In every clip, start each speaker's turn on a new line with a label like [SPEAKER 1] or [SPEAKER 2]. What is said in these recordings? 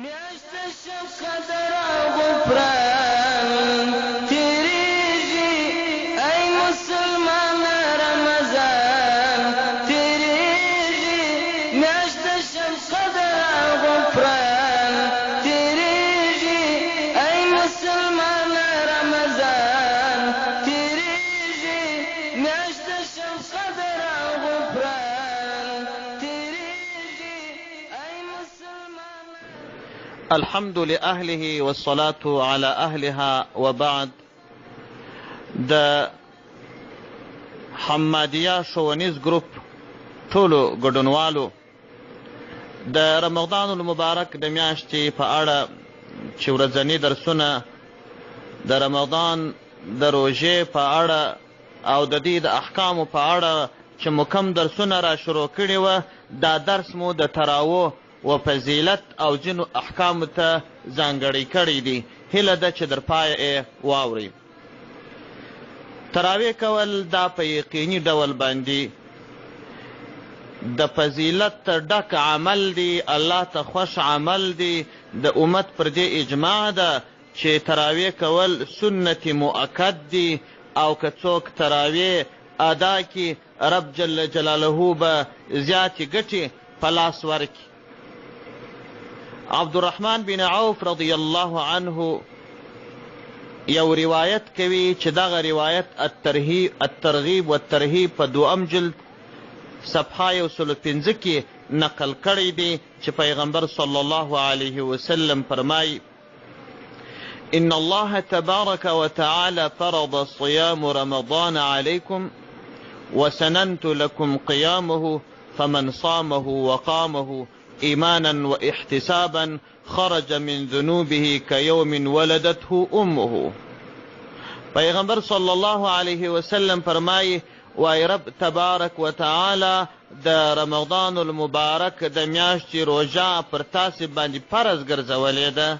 [SPEAKER 1] میاشت شفقت را غفران تیریږي ای مسلمان رمضان تیریږي میاشت شفقت را غفران تیریږي ای مسلمان رمضان تیریږي میاشت شفقت را غفران تیریږي ای مسلمان.
[SPEAKER 2] الحمد لأهله والصلاة على أهلها وبعد. د حمادیه ښوونیز ګروپ ټولو ګډونوالو د رمضان المبارک د میاشتې په اړه چې ورځني درسونه د رمضان د روژې په اړه او د دې د احکامو په اړه چې مو کوم درسونه را شروع کړي وه، دا درس مو د تراوح و فضیلت او ځینو احکامو ته ځانګړی کړی دی. هیله ده چې در پایه یې واورئ. تراویح کول دا په یقیني ډول باندې د فضیلت ډک عمل دی، الله ته خوښ عمل دی. د امت پر دې اجماع ده چې تراویح کول سنت مؤکد دی، او که څوک تراویح ادا کړي رب جل جلاله به زیاتې ګټې په لاس ورکړي. عبدالرحمن بن عوف رضی الله عنه یو روایت کوي چې دغه روایت الترغیب والترهیب په 2 جلد صفحه 115 کې نقل کړی دی چې پیغمبر صلی الله علیه وسلم فرمایي: ان الله تبارك وتعالى فرض صيام رمضان عليكم وسننت لكم قيامه فمن صامه وقامه ایمانا واحتسابا خرج من ذنوبه كيوم ولدته امه. پیغمبر صلی الله علیه وسلم فرمایي وای رب تبارک وتعالی د رمضان المبارک د میاشتې روژه پر تاسې باندې فرض ګرځولې ده،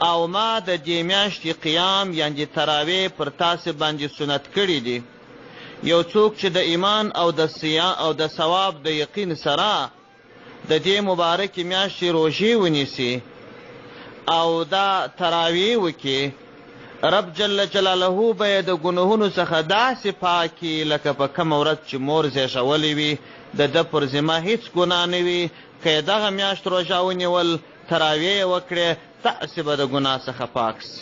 [SPEAKER 2] او ما د دې میاشتې قیام یعنې تراویح پر تاسې باندې سنت کړي دي. یو څوک چې د ایمان او د ثواب د یقین سره د دې مبارکې میاشتې روژې ونیسي او دا تراویح وکړي، رب جل جلاله به یې د ګناهونو څخه داسې پاکي لکه په کومه ورځ چې مور زیږولی وي، د ده پر ذمه هیڅ ګناه نه وي. که یې دغه میاشت روژه ونیول، تراویح یې وکړې، داسې به د ګناه څخه پاک سي.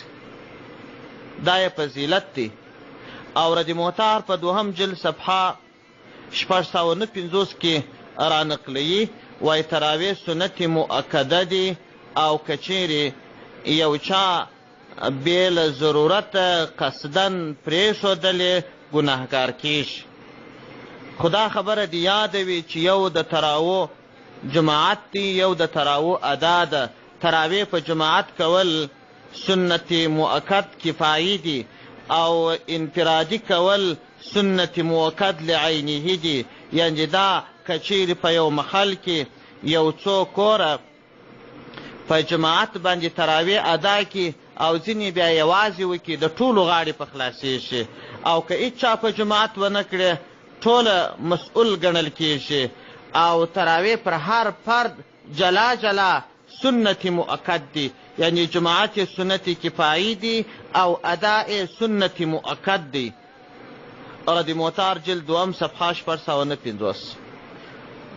[SPEAKER 2] دا یې فضیلت دی. او رد محتار په 2 جلد صفحه 650 کې رانقلوي وای تراویح سنت مؤکده دی، او که چیرې یو چا بې له ضرورت قصدن پرېښودلې ګناهګار کیږي. خو دا خبره دې یاده وي چې یو د تراوح جماعت دی، یو د تراوح ادا ده. تراویح په جماعت کول سنت مؤکد کفایي دی، او انفرادي کول سنت مؤکد لعینه دی. یعنې دا که چیرې په یو محل کې یو څو کوره په جماعت باندې تراویح ادا کړي او ځینې بیا یوازې وکړي، د ټولو غاړې په خلاصې شي. او که هېچا په جماعت ونه کړي، ټوله مسؤل ګڼل کېږي. او تراویح پر هر فرد جلا جلا سنت مؤکد دی، یعنی جماعت سنت کفایي دی او اداء سنت مؤکد دی. رد محتار جلد 2 صفحه 650.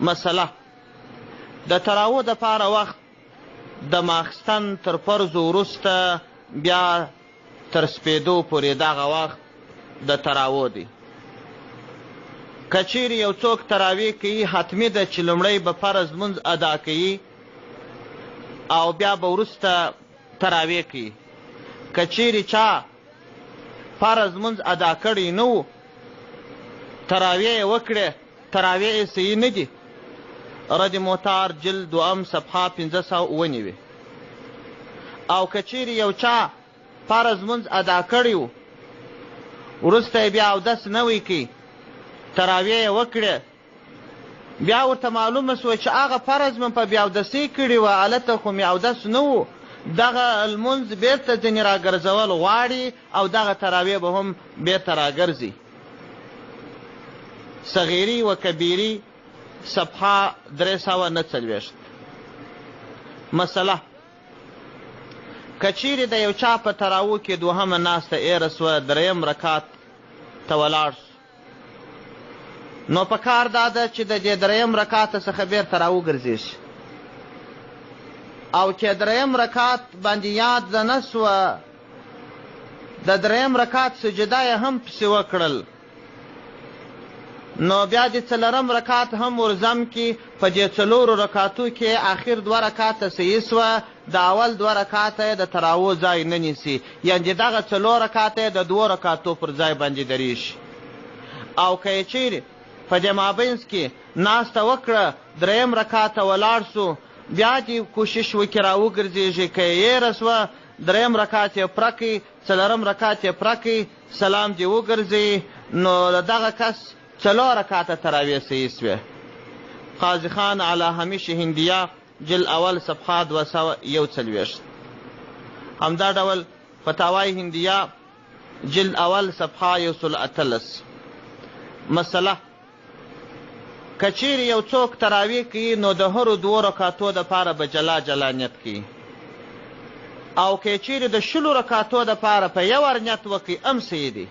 [SPEAKER 2] مسله د تراوح دپاره وخت د ماخستن تر فرضو وروسته بیا تر سپېدو پورې دغه وخت د تراوح دی. که چیرې یو څوک تراویح کوي، حتمي ده چې لومړی به فرض لمونځ ادا کوي او بیا به وروسته تراویح کوي. که چیرې چا فرض لمونځ ادا کړی نه و، تراویح یې وکړې، تراویح یې صحیح نه دي. رد محتار جلد 2 صفحه 590. او که چیرې یو چا فرض لمونځ ادا کړی و، وروسته یې بیا اودس نوی کوي، تراویح یې وکړې، بیا ورته معلومه سوه چې هغه فرض مې په بیا اودسۍ کړي وه، هلته خو مې اودس نه و، دغه لمونځ بیرته ځینې راګرځول غواړي او دغه تراویح به هم بیرته راګرځي. صغیری و کبیری صفحه 349. مسله که چیرې د یو چا په تراوو کې دوهمه ناسته ایره سوه، دریم رکات ته ولاړ سو، نو په کار دا ده چې د دې دریم رکاته څخه بیرته راوګرځې شي، او که دریم رکات باندې یاد ده نه سوه، د دریم رکات سجده یې هم پسې وکړل، نو بیا د څلرم رکات هم ورزم کې په دې څلورو رکاتو کې آخر دوه رکاته صحیح سوه، د اول دوه رکاته یې د تراوو ځای نه نیسي، یعنې دغه څلور رکاته یې د دوو رکاتو پر ځای باندې درېږي. او که یې چیرې په دې مابینځ کې ناسته وکړه، دریم رکاته ولاړ سو، بیا دې کوشش وکړي راوګرځېږي، که یې هېره سوه دریم رکات یې پوره کړي، څلرم رکات یې پوره کړي، سلام دې وګرځي، نو د دغه کس څلور رکاته تراویح صحیح سوې. قاضي خان علی همیش هندیه جل اول صفحه 241. همدا ډول فتاوای هندیه جل اول صفحه 118. مسله که چیرې یو څوک تراویح کوي نو د هرو دوو رکاتو دپاره به جلا جلا نیت کوي، او که چیرې د 20 رکاتو دپاره په یو ور نیت وکړي هم صحیح دی،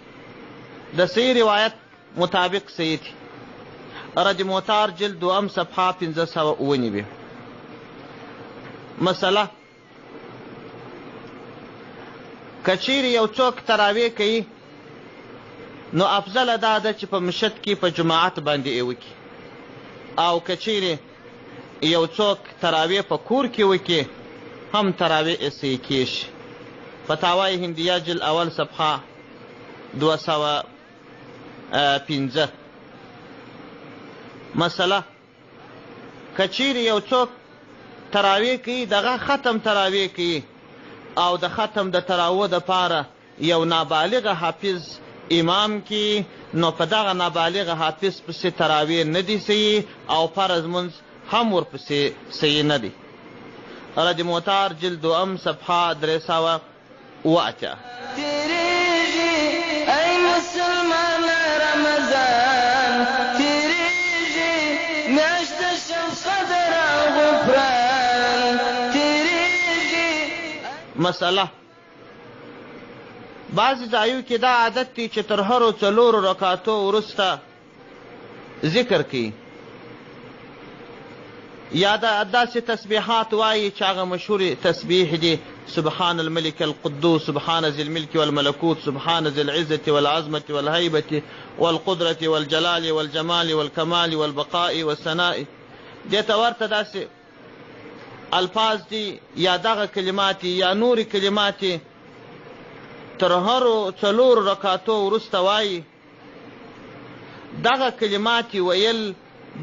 [SPEAKER 2] د صحیح روایت مطابق صحیح دی. رد موتار جلد دوم صفحه 599. مسله که چیرې یو څوک تراویح کوي نو افضل دا ده چې په مشهد کې په جماعت باندې یې وکړي، او که چیرې یو څوک تراویح په کور کې وکړي هم تراویح یې صحیح کېږي. فتاوای هندیه جل اول صفحه 205. مسله که چیرې یو څوک تراویح کوي، دغه ختم تراویح کوي، او د ختم د تراویح دپاره یو نابالغه حافظ امام کی، نو په دغه نابالغه حافظ پسې تراویح نه دي صحیح، او فرض منځ هم ورپسې صحیح نه دي. رد موتار جلد دوم صفحه 308. مسله بعضې ځایو کې دا عادت دی چې تر هرو څلورو رکاتو وروسته ذکر کوي، یا داسې تسبیحات وایي چې هغه مشهورې تسبیح دي: سبحان الملك القدوس، سبحان ذي الملك والملكوت، سبحان ذي العزة والعظمة والهيبة والقدرة والجلال والجمال والكمال والبقاء والثناء. دې ته ورته داسې الفاظ دي یا دغه کلمات یا نورې کلمات تر هرو څلورو رکاتو وروسته وایي. دغه کلمات ویل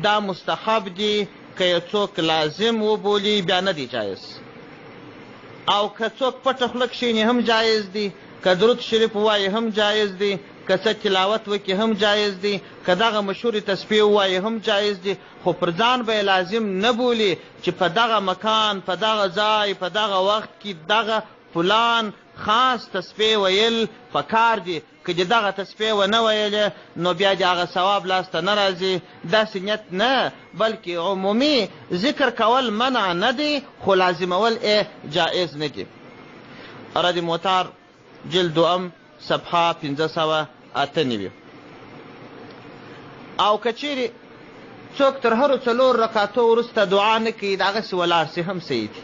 [SPEAKER 2] دا مستحب دي، که یو څوک لازم وبولي بیا نه دی جایز، او که څوک پټه خوله کښېني هم جایز دي، که درود شریف ووایي هم جایز دي، که څه تلاوت وکړي هم جایز دي، که دغه مشهورې تسبیح ووایي هم جایز دي، خو پر ځان به یې لازم نه بولي چې په دغه مکان، په دغه ځای، په دغه وخت کې دغه فلان خاص تسبیح ویل پکار دي. که دې دغه تسبیح ونه ویلې نو بیا د هغه ثواب لاسته نه راځي. داسې نیت نه، بلکې عمومي ذکر کول منع نه دی، خو لازمول یې جایز نه دي. رد موتار جلد دوم صفحه 598. او که چیرې څوک تر هرو څلور رکاتو وروسته دعا نه کوي، دغسې ولاړ سي هم صحیح دي.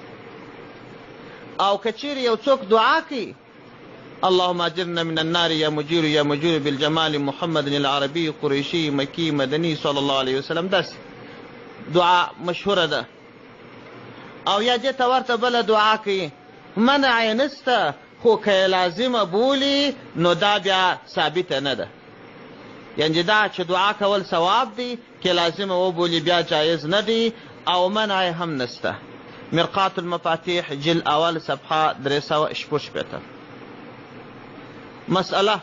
[SPEAKER 2] او که چیرې یو څوک دعا کوي: اللهم اجرنا من النار یا مجیر یا مجیر بالجمال محمد العربي قریشي مکی مدني صلی الله علیه وسلم، داسې دعا مشهوره ده. او یا دې ته ورته بله دعا کوي، منع یې نسته، خو که یې لازمه بولي نو دا بیا ثابته نه ده. یعنې دا چې دعا کول ثواب دی، که لازمه وبولي بیا جایز نه دی، او منع هم نسته. مرقات المفاتيح جل اول صفحه 366. مسأله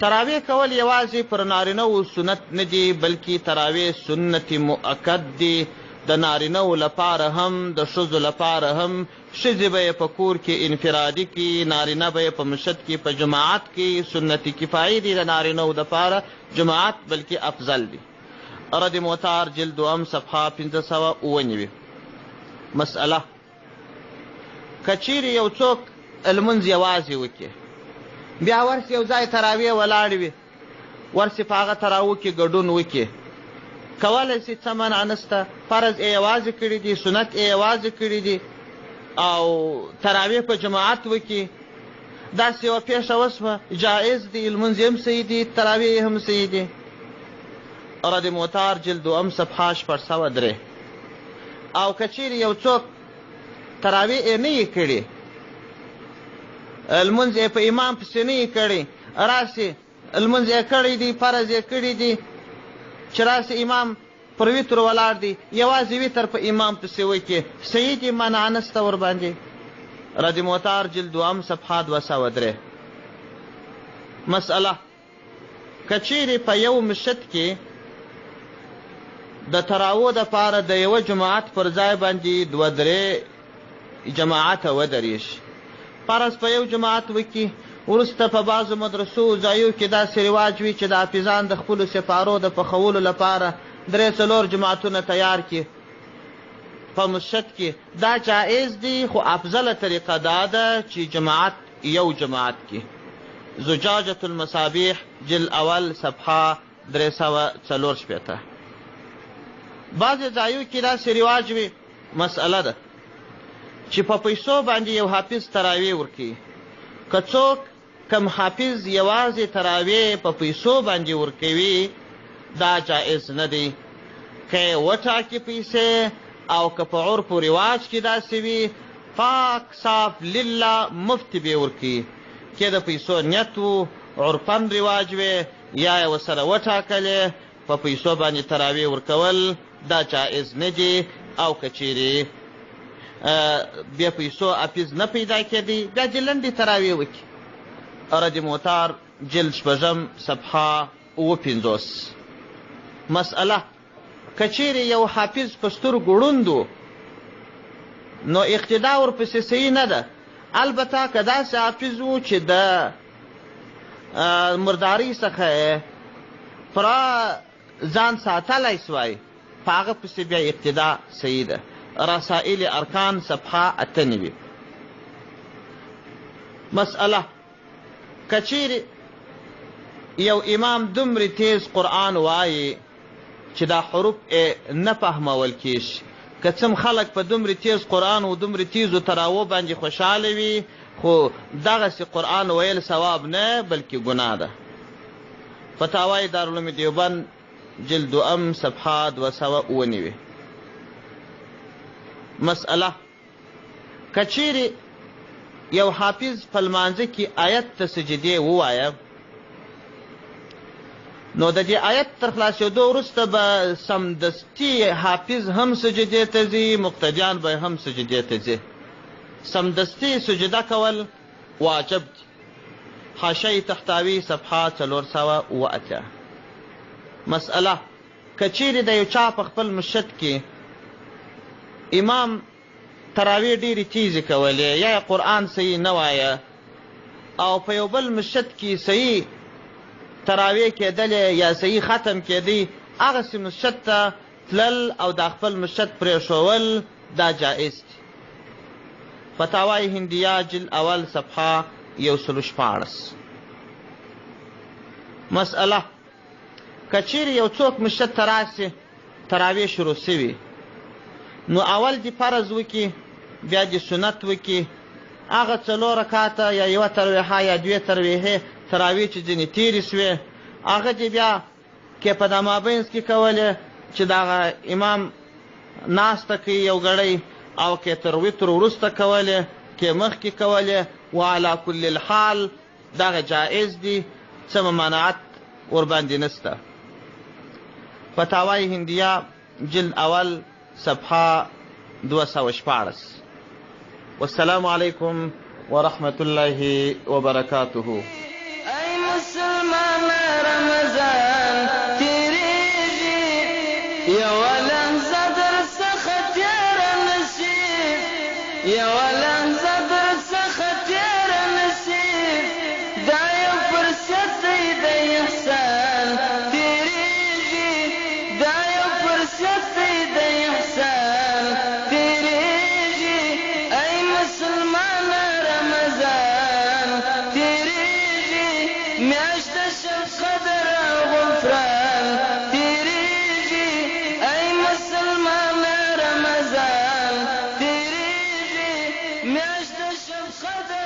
[SPEAKER 2] تراویح کول یوازې پر نارینه‌و سنت نه دی، بلکې تراویح سنت مؤکد دی، د نارینه‌و لپاره هم د ښځو لپاره هم. ښځې به یې په کور کې انفرادي کړي، نارینه به یې په مشهد کې په جماعت کې. سنت کفایي دی د نارینه‌و لپاره جماعت، بلکې افضل دی. رد موتار جلد دوم صفحه 599. مسأله که چیرې یو څوک لمونځ یوازې وکړي بیا ورسې یو ځای تراویح ولاړ وي ورسې په هغه تراویح کې ګډون وکړي کولی سي څه منع نشته فرض یې یوازې کړي دي سنت یې یوازې کړي دي او تراویح په جماعت وکړي داسې یوه پیښه وشوه جایز دی لمونځ یې هم صحیح دي تراویح یې هم صحیح دي رد موتار جلد 2 صفحه 603 او که چیرې یو څوک تراویح یې نه یې کړي لمونځ یې په امام پسې نه یې کړی راسې لمونځ یې کړی دی فرض یې کړي دي چې راسې امام پر وتر ولاړ دی یوازې وتر په امام پسې وکړي صحیح دي منع نشته ورباندې رد موتار جلد 2 صفحه 203 مسئله که چیرې په یو مسجد کې د تراویح دپاره د یوه جماعت پر ځای باندې 2-3 جماعته ودرېږي فرض په یو جماعت وکړي وروسته په بعضو مدرسو ځایو کې داسې رواج وي چې د حافظان د خپلو سپارو د پخولو لپاره 3-4 جماعتونه تیار کړي په مسجد کې دا جایز دی خو افضله طریقه دا ده چې جماعت یو جماعت کې زجاجة المصابیح جلد اول صفحه 364 بعضې ځایو کې داسې رواج وي مسئله ده چې په پیسو باندې یو حافظ تراویح ورکوي که څوک کم حافظ یوازې تراویح په پیسو باندې ورکوي دا جایز نه دی که یې وټاکي پیسې او که په عرف و رواج کې داسې وي پاک صاف لله مفت به یې ورکوي کې د پیسو نیت و عرفن رواج وی یا یې ورسره وټاکلې په پیسو باندې تراویح ورکول دا جایز نه دی او که چیرې بیا پیسو حافظ نه پیدا کېدی بیا دې لنډې تراویح وکړي رد موتار جلد 6 صفحه 50 مسئله که چیرې یو حافظ په سترګو ړوند و نو اقتدا ورپسې صحیح نه ده البته که داسې حافظ و چې د مردارۍ څخه پوره ځان ساتلی سوای په هغه پسې بیا اقتدا صحیح ده رسائل ارکان صفحه 98 مسئله که چیرې یو امام دومره تیز قرآن وایي چې دا حروف نه فهمول کېږي که څه خلک په دومره تیز قرآن و دومره تیزو تراویح باندې خوشحاله وي خو دغسې قرآن ویل ثواب نه بلکې ګناه ده فتاوای دارالعلوم دیوبند جلد 2 صفحه 209 مسئله که چیرې یو حافظ په لمانځه کې آیت ته سجدې ووایه نو د دې آیت تر خلاصېدو وروسته به سمدستي حافظ هم سجدې ته ځي مقتدیان به هم سجدې ته ځي سمدستي سجده کول واجب دي حاشیه تحتاوي صفحه 408 مسئله که چیرې د یو چا په خپل مسجد کې امام تراویح ډېرې تیزې کولې یا قرآن صحیح نه وایه او په یو بل مسجد کې صحیح تراویح کېدلې یا صحیح ختم کېدی هغسې مسجد ته تلل او د خپل مسجد پرېښول دا جایز دی فتاوای هندیه جلد اول صفحه 114 مسئله که چیرې یو څوک مسجد ته راسي تراویح شروع سوي نو اول دې فرض وکړي بیا دې سنت وکړي هغه 4 رکعاته یا یوه تراویحه یا 2 تراویحې تراویح چې ځینې تېرې سوې هغه دې بیا کې په دا مابینځ کې کولې چې دغه امام ناسته کوي یو ګړی او کې تر وتر وروسته کولې کې مخکې کولې وعلى كل الحال دغه جایز دي څه ممانعت ورباندې نشته فتاوای هندیه جلد اول صفحه 214 والسلام علیکم ورحمة الله وبرکاته
[SPEAKER 1] ای مسلمان رمضان تیریږي یو لحظه در څخه تېره نصیب یو لحظه در څخه تېره نصیب دا یو فرصت دی د احسان تیریږي دا یو فرصت دی د احسان تیریږي ای مسلمان میاشت شب قدر غفران تیریږي ای مسلمان رمضان تیریږي میاشت شب قدر